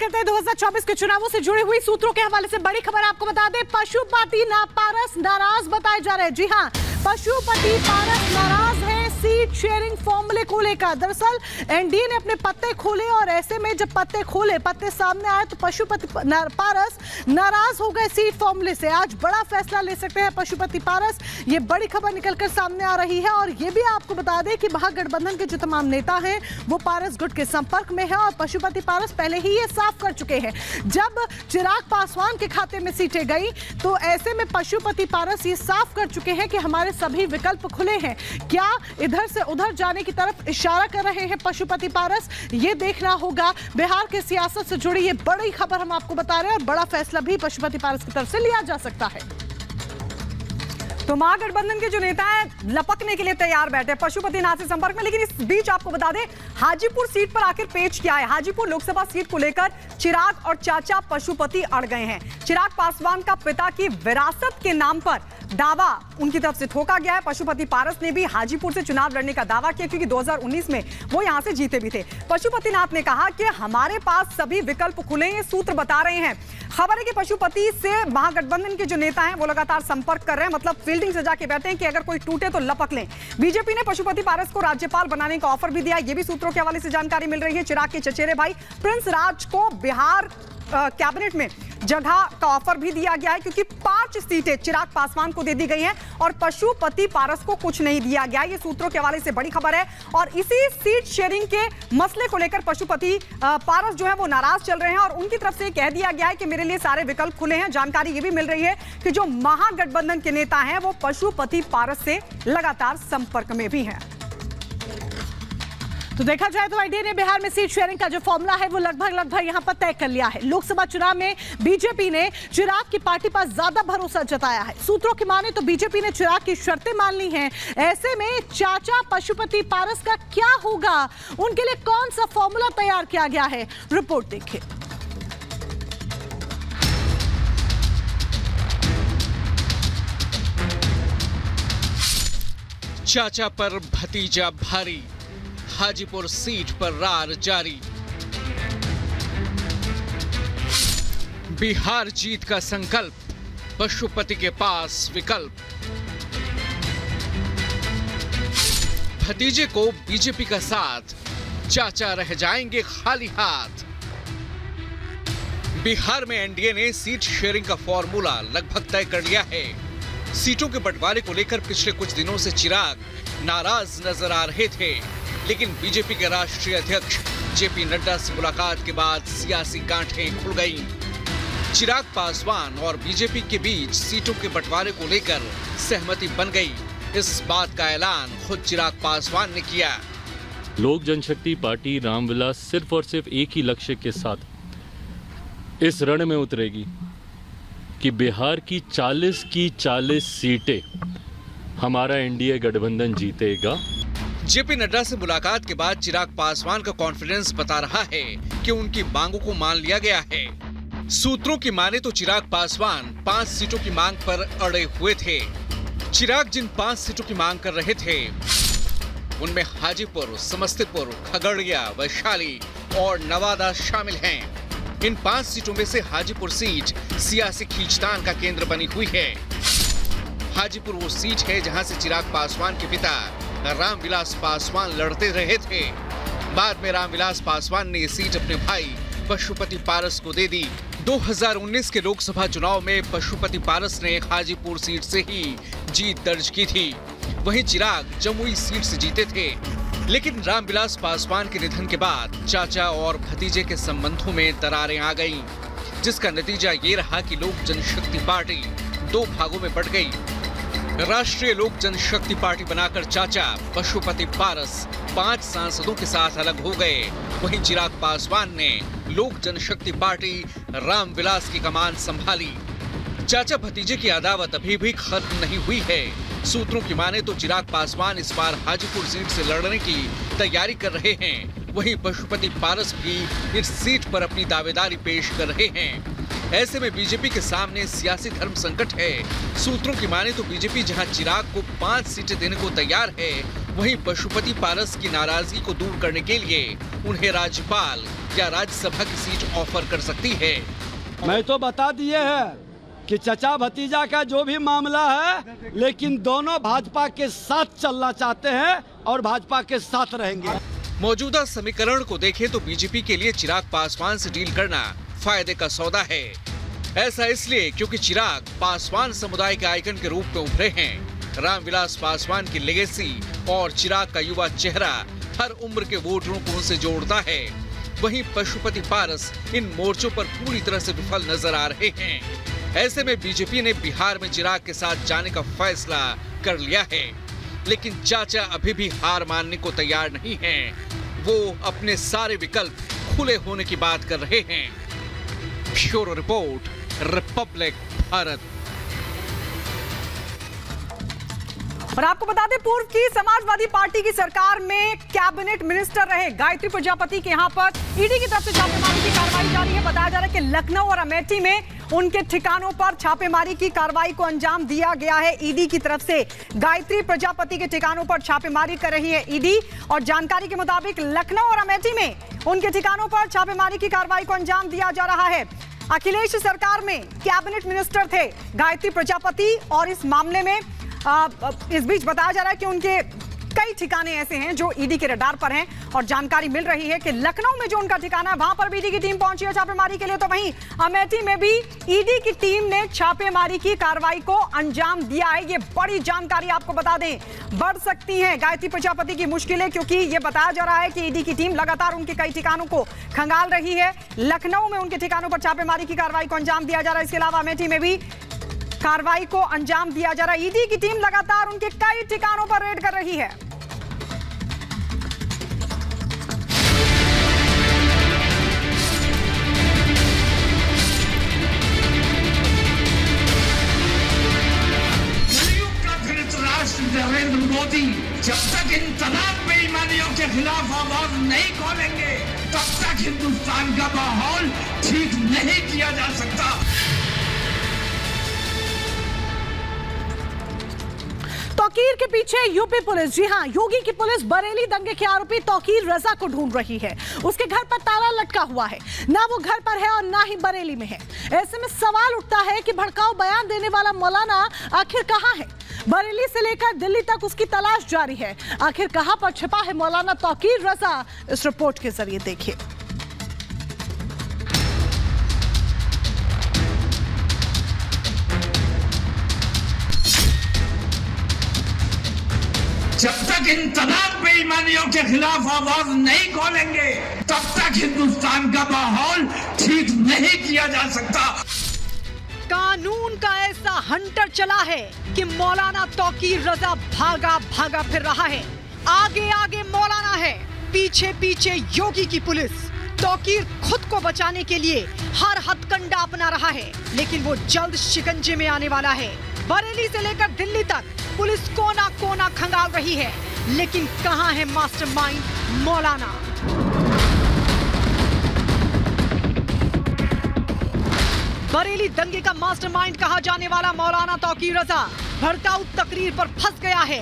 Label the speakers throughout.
Speaker 1: करते हैं 2024 के चुनावों से जुड़ी हुई सूत्रों के हवाले से बड़ी खबर आपको बता दें। पशुपति पारस नाराज बताए जा रहे हैं। जी हां, पशुपति पारस नाराज है सीट शेयरिंग फॉर्मूले को लेकर। दरअसल एनडीए ने अपने पत्ते खोले और ऐसे में जब पत्ते सामने आए तो पशुपति पारस नाराज हो गए सीट फॉर्मूले से। आज बड़ा फैसला ले सकते हैं पशुपति पारस, ये बड़ी खबर निकलकर सामने आ रही है। और ये भी आपको बता दें कि महागठबंधन के जो तमाम नेता हैं वो पारस गुट के संपर्क में है और पशुपति पारस पहले ही ये साफ कर चुके हैं। जब चिराग पासवान के खाते में सीटें गई तो ऐसे में पशुपति पारस ये साफ कर चुके हैं कि हमारे सभी विकल्प खुले हैं। क्या इधर से उधर जाने की तरफ इशारा कर रहे हैं पशुपति पारस, ये देखना होगा। बिहार के सियासत से जुड़ी ये बड़ी खबर हम आपको बता रहे हैं और बड़ा फैसला भी पशुपति पारस की तरफ से लिया जा सकता है।
Speaker 2: तो महागठबंधन के जो नेता हैं लपकने के लिए तैयार बैठे पशुपति नाथ से संपर्क में। लेकिन इस बीच आपको बता दें हाजीपुर सीट पर आखिर पेच क्या है। हाजीपुर लोकसभा सीट को लेकर चिराग और चाचा पशुपति अड़ गए हैं। चिराग पासवान का पिता की विरासत के नाम पर दावा उनकी तरफ से ठोका गया है। पशुपति पारस ने भी हाजीपुर से चुनाव लड़ने का दावा किया क्योंकि 2019 में वो यहां से जीते भी थे। पशुपति नाथ ने कहा कि हमारे पास सभी विकल्प खुले, ये सूत्र बता रहे हैं। खबर है कि पशुपति से महागठबंधन के जो नेता हैं वो लगातार संपर्क कर रहे हैं, मतलब फील्डिंग सजा के बैठे हैं कि अगर कोई टूटे तो लपक लें। बीजेपी ने पशुपति पारस को राज्यपाल बनाने का ऑफर भी दिया, ये भी सूत्रों के हवाले से जानकारी मिल रही है। चिराग के चचेरे भाई प्रिंस राज को बिहार कैबिनेट में जगह का ऑफर भी दिया गया है क्योंकि 5 सीटें चिराग पासवान को दे दी गई हैं और पशुपति पारस को कुछ नहीं दिया गया। ये सूत्रों के हवाले से बड़ी खबर है। और इसी सीट शेयरिंग के मसले को लेकर पशुपति पारस जो है वो नाराज चल रहे हैं और उनकी तरफ से कह दिया गया है कि मेरे लिए सारे विकल्प खुले हैं। जानकारी ये भी मिल रही है कि जो महागठबंधन के नेता हैं वो पशुपति पारस से लगातार संपर्क में भी हैं।
Speaker 1: तो देखा जाए तो एनडीए ने बिहार में सीट शेयरिंग का जो फॉर्मूला है वो लगभग यहां पर तय कर लिया है। लोकसभा चुनाव में बीजेपी ने चिराग की पार्टी पर ज्यादा भरोसा जताया है। सूत्रों की माने तो बीजेपी ने चिराग की शर्तें मान ली हैं। ऐसे में चाचा पशुपति पारस का क्या होगा, उनके लिए कौन सा फॉर्मूला तैयार किया गया है, रिपोर्ट देखिए।
Speaker 3: चाचा पर भतीजा भारी, हाजीपुर सीट पर रार जारी। बिहार जीत का संकल्प, पशुपति के पास विकल्प। भतीजे को बीजेपी का साथ, चाचा रह जाएंगे खाली हाथ। बिहार में एनडीए ने सीट शेयरिंग का फॉर्मूला लगभग तय कर लिया है। सीटों के बंटवारे को लेकर पिछले कुछ दिनों से चिराग नाराज नजर आ रहे थे, लेकिन बीजेपी के राष्ट्रीय अध्यक्ष जेपी नड्डा से मुलाकात के बाद सियासी गांठें खुल गईं। चिराग पासवान और बीजेपी के बीच सीटों के बंटवारे को लेकर सहमति बन गई। इस बात का ऐलान खुद चिराग पासवान ने किया।
Speaker 4: लोक जनशक्ति पार्टी रामविलास सिर्फ और सिर्फ एक ही लक्ष्य के साथ इस रण में उतरेगी कि बिहार की 40 सीटें हमारा एनडीए गठबंधन जीतेगा।
Speaker 3: जेपी नड्डा से मुलाकात के बाद चिराग पासवान का कॉन्फिडेंस बता रहा है कि उनकी मांगों को मान लिया गया है। सूत्रों की माने तो चिराग पासवान 5 सीटों की मांग पर अड़े हुए थे। चिराग जिन 5 सीटों की मांग कर रहे थे उनमें हाजीपुर, समस्तीपुर, खगड़िया, वैशाली और नवादा शामिल हैं। इन 5 सीटों में से हाजीपुर सीट सियासी खींचतान का केंद्र बनी हुई है। हाजीपुर वो सीट है जहां से चिराग पासवान के पिता रामविलास पासवान लड़ते रहे थे। बाद में रामविलास पासवान ने ये सीट अपने भाई पशुपति पारस को दे दी। 2019 के लोकसभा चुनाव में पशुपति पारस ने हाजीपुर सीट से ही जीत दर्ज की थी। वहीं चिराग जमुई सीट से जीते थे, लेकिन रामविलास पासवान के निधन के बाद चाचा और भतीजे के संबंधों में दरारें आ गईं, जिसका नतीजा ये रहा कि लोक जनशक्ति पार्टी 2 भागों में बंट गई। राष्ट्रीय लोक जनशक्ति पार्टी बनाकर चाचा पशुपति पारस 5 सांसदों के साथ अलग हो गए। वहीं चिराग पासवान ने लोक जनशक्ति पार्टी रामविलास की कमान संभाली। चाचा भतीजे की अदावत अभी भी खत्म नहीं हुई है। सूत्रों की माने तो चिराग पासवान इस बार हाजीपुर सीट से लड़ने की तैयारी कर रहे हैं। वहीं पशुपति पारस भी इस सीट पर अपनी दावेदारी पेश कर रहे हैं। ऐसे में बीजेपी के सामने सियासी धर्म संकट है। सूत्रों की माने तो बीजेपी जहां चिराग को 5 सीटें देने को तैयार है, वहीं पशुपति पारस की नाराजगी को दूर करने के लिए उन्हें राज्यपाल या राज्यसभा की सीट ऑफर कर सकती है।
Speaker 5: मैं तो बता दिए है कि चचा भतीजा का जो भी मामला है, लेकिन दोनों भाजपा के साथ चलना चाहते हैं और भाजपा के साथ रहेंगे।
Speaker 3: मौजूदा समीकरण को देखें तो बीजेपी के लिए चिराग पासवान से डील करना फायदे का सौदा है। ऐसा इसलिए क्योंकि चिराग पासवान समुदाय के आइकन के रूप में उभरे हैं। रामविलास पासवान की लेगेसी और चिराग का युवा चेहरा हर उम्र के वोटरों को उनसे जोड़ता है। वहीं पशुपति पारस इन मोर्चों पर पूरी तरह से विफल नजर आ रहे हैं। ऐसे में बीजेपी ने बिहार में चिराग के साथ जाने का फैसला कर लिया है, लेकिन चाचा अभी भी हार मानने को तैयार नहीं हैं। वो अपने सारे विकल्प खुले होने की बात कर रहे हैं। Bureau report, Republic Bharat.
Speaker 2: और आपको बता दें, पूर्व की समाजवादी पार्टी की सरकार में कैबिनेट मिनिस्टर रहे गायत्री प्रजापति के यहाँ पर ईडी की तरफ से छापेमारी की कार्रवाई जारी है। बताया जा रहा है कि लखनऊ और अमेठी में उनके ठिकानों पर छापेमारी की कार्रवाई को अंजाम दिया गया है। ईडी की तरफ से गायत्री प्रजापति के ठिकानों पर छापेमारी कर रही है ईडी, और जानकारी के मुताबिक लखनऊ और अमेठी में उनके ठिकानों पर छापेमारी की कार्रवाई को अंजाम दिया जा रहा है। अखिलेश सरकार में कैबिनेट मिनिस्टर थे गायत्री प्रजापति, और इस मामले में इस बीच बताया जा रहा है कि उनके कई ठिकाने ऐसे हैं जो ईडी के रडार पर हैं, और जानकारी मिल रही है कि लखनऊ में जो उनका ठिकाना है वहां पर भी ईडी की टीम पहुंची है छापेमारी के लिए। तो वहीं अमेठी में भी ईडी की टीम ने छापेमारी की कार्रवाई को अंजाम दिया है। ये बड़ी जानकारी आपको बता दें, बढ़ सकती है गायत्री प्रजापति की मुश्किलें, क्योंकि ये बताया जा रहा है कि ईडी की टीम लगातार उनके कई ठिकानों को खंगाल रही है। लखनऊ में उनके ठिकानों पर छापेमारी की कार्रवाई को अंजाम दिया जा रहा है। इसके अलावा अमेठी में भी कार्रवाई को अंजाम दिया जा रहा है। ईडी की टीम लगातार उनके कई ठिकानों पर रेड कर रही है।
Speaker 6: नरेंद्र मोदी जब तक इन तमाम बेईमानियों के खिलाफ आवाज नहीं खोलेंगे, तब तक हिंदुस्तान का माहौल ठीक नहीं किया जा सकता।
Speaker 1: तौकीर के पीछे यूपी पुलिस। जी हां, योगी की पुलिस बरेली दंगे के आरोपी तौकीर रजा को ढूंढ रही है। उसके घर पर ताला लटका हुआ है, ना वो घर पर है और ना ही बरेली में है। ऐसे में सवाल उठता है कि भड़काऊ बयान देने वाला मौलाना आखिर कहां है। बरेली से लेकर दिल्ली तक उसकी तलाश जारी है। आखिर कहां पर छिपा है मौलाना तौकीर रजा, इस रिपोर्ट के जरिए देखिए।
Speaker 6: जब तक इन तमाम बेईमानियों के खिलाफ आवाज नहीं खोलेंगे, तब तक हिंदुस्तान का माहौल ठीक नहीं किया जा सकता।
Speaker 2: कानून का ऐसा हंटर चला है कि मौलाना तौकीर रजा भागा भागा फिर रहा है। आगे आगे मौलाना है, पीछे पीछे योगी की पुलिस। तौकीर खुद को बचाने के लिए हर हथकंडा अपना रहा है, लेकिन वो जल्द शिकंजे में आने वाला है। बरेली से लेकर दिल्ली तक पुलिस कोना कोना खंगाल रही है, लेकिन कहां है मास्टरमाइंड मौलाना। बरेली दंगे का मास्टरमाइंड कहा जाने वाला मौलाना तौकीर रजा भड़काऊ तकरीर पर फंस गया है।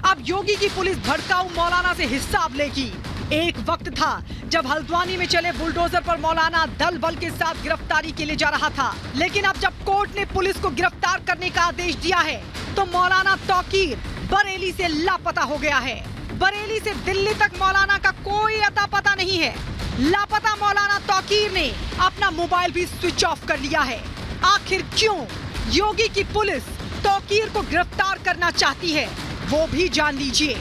Speaker 2: अब योगी की पुलिस भड़काऊ मौलाना से हिसाब लेगी। एक वक्त था जब हल्द्वानी में चले बुलडोजर पर मौलाना दल बल के साथ गिरफ्तारी के लिए जा रहा था, लेकिन अब जब कोर्ट ने पुलिस को गिरफ्तार करने का आदेश दिया है तो मौलाना तौकीर बरेली से लापता हो गया है। बरेली से दिल्ली तक मौलाना का कोई अता पता नहीं है। लापता मौलाना तौकीर ने अपना मोबाइल भी स्विच ऑफ कर लिया है। आखिर क्यों योगी की पुलिस तौकीर को गिरफ्तार करना चाहती है, वो भी जान लीजिए।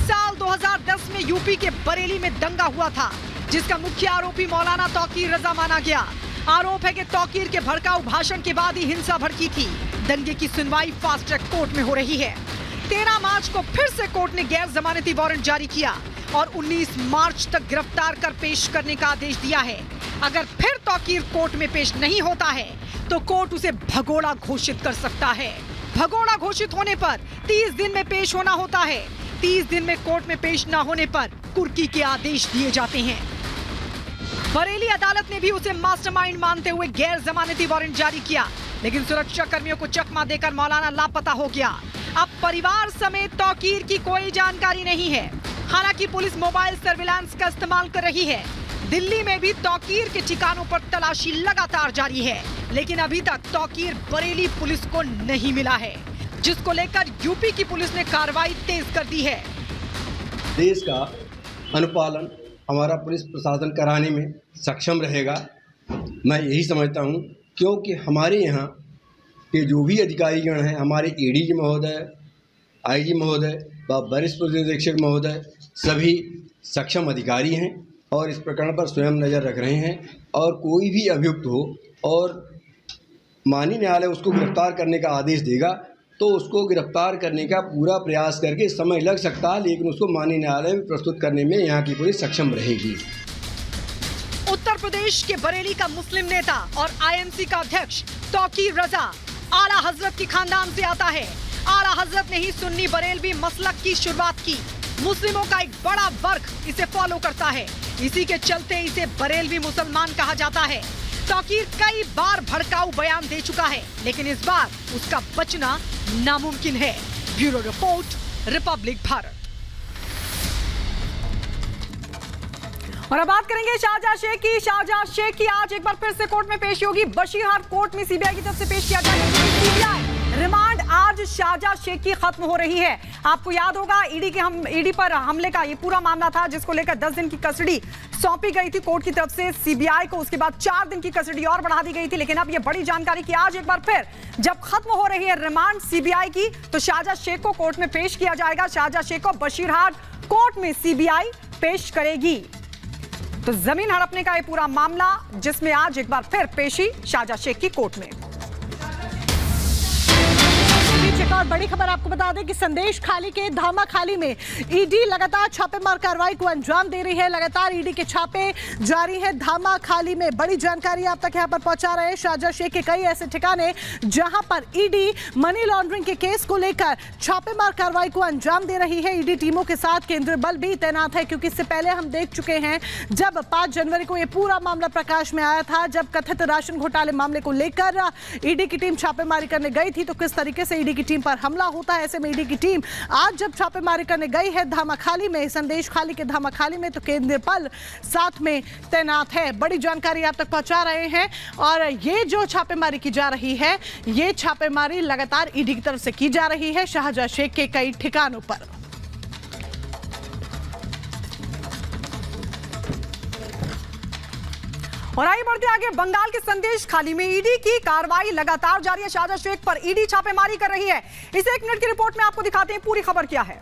Speaker 2: साल 2010 में यूपी के बरेली में दंगा हुआ था, जिसका मुख्य आरोपी मौलाना तौकीर रजा माना गया। आरोप है कि तौकीर के भड़काऊ भाषण के बाद ही हिंसा भड़की थी। दंगे की सुनवाई फास्ट ट्रैक कोर्ट में हो रही है। 13 मार्च को फिर से कोर्ट ने गैर जमानती वारंट जारी किया और 19 मार्च तक गिरफ्तार कर पेश करने का आदेश दिया है। अगर फिर तौकीर कोर्ट में पेश नहीं होता है तो कोर्ट उसे भगोड़ा घोषित कर सकता है। भगोड़ा घोषित होने पर 30 दिन में पेश होना होता है। 30 दिन में कोर्ट में पेश न होने पर कुर्की के आदेश दिए जाते हैं। बरेली अदालत ने भी उसे मास्टरमाइंड मानते हुए गैर जमानती वारंट जारी किया, लेकिन सुरक्षा कर्मियों को चकमा देकर मौलाना लापता हो गया। अब परिवार समेत तौकीर की कोई जानकारी नहीं है। हालांकि पुलिस मोबाइल सर्विलांस का इस्तेमाल कर रही है। दिल्ली में भी तौकीर के ठिकानों पर तलाशी लगातार जारी है, लेकिन अभी तक तौकीर बरेली पुलिस को नहीं मिला है, जिसको लेकर यूपी की पुलिस ने कार्रवाई तेज कर दी है।
Speaker 7: देश का अनुपालन हमारा पुलिस प्रशासन कराने में सक्षम रहेगा, मैं यही समझता हूँ, क्योंकि हमारे यहाँ के जो भी अधिकारीगण हैं, हमारे एडीजी महोदय, आईजी महोदय व वरिष्ठ पुलिस अधीक्षक महोदय सभी सक्षम अधिकारी हैं और इस प्रकरण पर स्वयं नज़र रख रहे हैं। और कोई भी अभियुक्त हो और माननीय न्यायालय उसको गिरफ्तार करने का आदेश देगा तो उसको गिरफ्तार करने का पूरा प्रयास करके समय लग सकता है, लेकिन उसको माननीय न्यायालय में प्रस्तुत करने में यहाँ की पुलिस सक्षम रहेगी।
Speaker 2: उत्तर प्रदेश के बरेली का मुस्लिम नेता और आईएमसी का अध्यक्ष तौकीर रजा आला हजरत की खानदान से आता है। आला हजरत ने ही सुन्नी बरेलवी मसलक की शुरुआत की। मुस्लिमों का एक बड़ा वर्ग इसे फॉलो करता है, इसी के चलते इसे बरेलवी मुसलमान कहा जाता है। तौकीर कई बार भड़काऊ बयान दे चुका है, लेकिन इस बार उसका बचना नामुमकिन है। Bureau report, Republic Bharat. और अब बात करेंगे शाहजहां शेख की। शाहजहां शेख की आज एक बार फिर से कोर्ट में पेशी होगी। बशीरहाट कोर्ट में सीबीआई की तरफ से पेश किया जाएगा। सीबीआई रिमांड आज शाहजहां शेख की खत्म हो रही है। आपको याद होगा ईडी पर हमले का ये पूरा मामला था, जिसको लेकर 10 दिन की कस्टडी सौंपी गई थी कोर्ट की तरफ से सीबीआई को। उसके बाद 4 दिन की कस्टडी और बढ़ा दी गई थी। लेकिन अब ये बड़ी जानकारी कि आज एक बार फिर जब खत्म हो रही है रिमांड सीबीआई की, तो शाहजहां शेख को कोर्ट में पेश किया जाएगा। शाहजहां शेख को बशीरहाट कोर्ट में सीबीआई पेश करेगी। तो जमीन हड़पने का ये पूरा मामला, जिसमें आज एक बार फिर पेशी शाहजहां शेख की कोर्ट में।
Speaker 1: एक और बड़ी खबर आपको बता दें कि संदेश खाली के धामा खाली में ईडी लगातार छापेमार कार्रवाई को अंजाम दे रही है। लगातार ईडी के छापे जारी हैं धामा खाली में। बड़ी जानकारी आप तक यहां पर पहुंचा रहे हैं। शाहजहां शेख के कई ऐसे ठिकाने जहां पर ईडी मनी लॉन्ड्रिंग के केस को लेकर छापेमार कार्रवाई को अंजाम दे रही है। ईडी टीमों के साथ केंद्रीय बल भी तैनात है, क्योंकि इससे पहले हम देख चुके हैं जब 5 जनवरी को यह पूरा मामला प्रकाश में आया था, जब कथित राशन घोटाले मामले को लेकर ईडी की टीम छापेमारी करने गई थी, तो किस तरीके से ईडी की टीम पर हमला होता है। ऐसे में ईडी की टीम आज जब छापेमारी करने गई है धामाखाली में, संदेश खाली के धामाखाली में, तो केंद्रीय बल साथ में तैनात है। बड़ी जानकारी आप तक पहुंचा रहे हैं। और ये जो छापेमारी की जा रही है, ये छापेमारी लगातार ईडी की तरफ से की जा रही है शाहजहां शेख के कई ठिकानों पर।
Speaker 2: और आइए बढ़ते आगे। बंगाल के संदेश खाली में ईडी की कार्रवाई लगातार जारी है। शाहजहां शेख पर ईडी छापेमारी कर रही है। इसे 1 मिनट की रिपोर्ट में आपको दिखाते हैं पूरी खबर क्या है।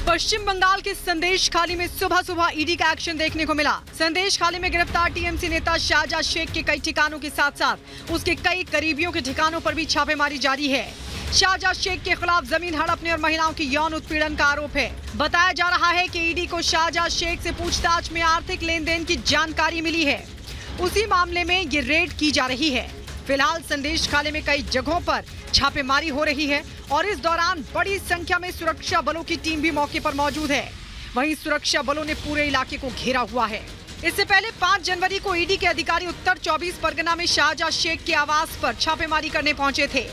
Speaker 2: पश्चिम बंगाल के संदेश खाली में सुबह सुबह ईडी का एक्शन देखने को मिला। संदेश खाली में गिरफ्तार टीएमसी नेता शाहजहां शेख के कई ठिकानों के साथ साथ उसके कई करीबियों के ठिकानों पर भी छापेमारी जारी है। शाहजहां शेख के खिलाफ जमीन हड़पने और महिलाओं की यौन उत्पीड़न का आरोप है। बताया जा रहा है कि ईडी को शाहजहां शेख से पूछताछ में आर्थिक लेन देन की जानकारी मिली है। उसी मामले में ये रेड की जा रही है। फिलहाल संदेश खाली में कई जगहों पर छापेमारी हो रही है और इस दौरान बड़ी संख्या में सुरक्षा बलों की टीम भी मौके पर मौजूद है। वहीं सुरक्षा बलों ने पूरे इलाके को घेरा हुआ है। इससे पहले 5 जनवरी को ईडी के अधिकारी उत्तर 24 परगना में शाहजहां शेख के आवास पर छापेमारी करने पहुंचे थे,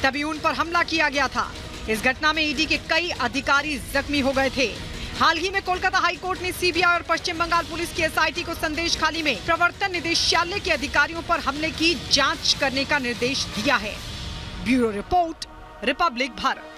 Speaker 2: तभी उन पर हमला किया गया था। इस घटना में ईडी के कई अधिकारी जख्मी हो गए थे। हाल ही में कोलकाता हाई कोर्ट ने सीबीआई और पश्चिम बंगाल पुलिस की एसआईटी को संदेश खाली में प्रवर्तन निदेशालय के अधिकारियों पर हमले की जांच करने का निर्देश दिया है। Bureau report, Republic Bharat.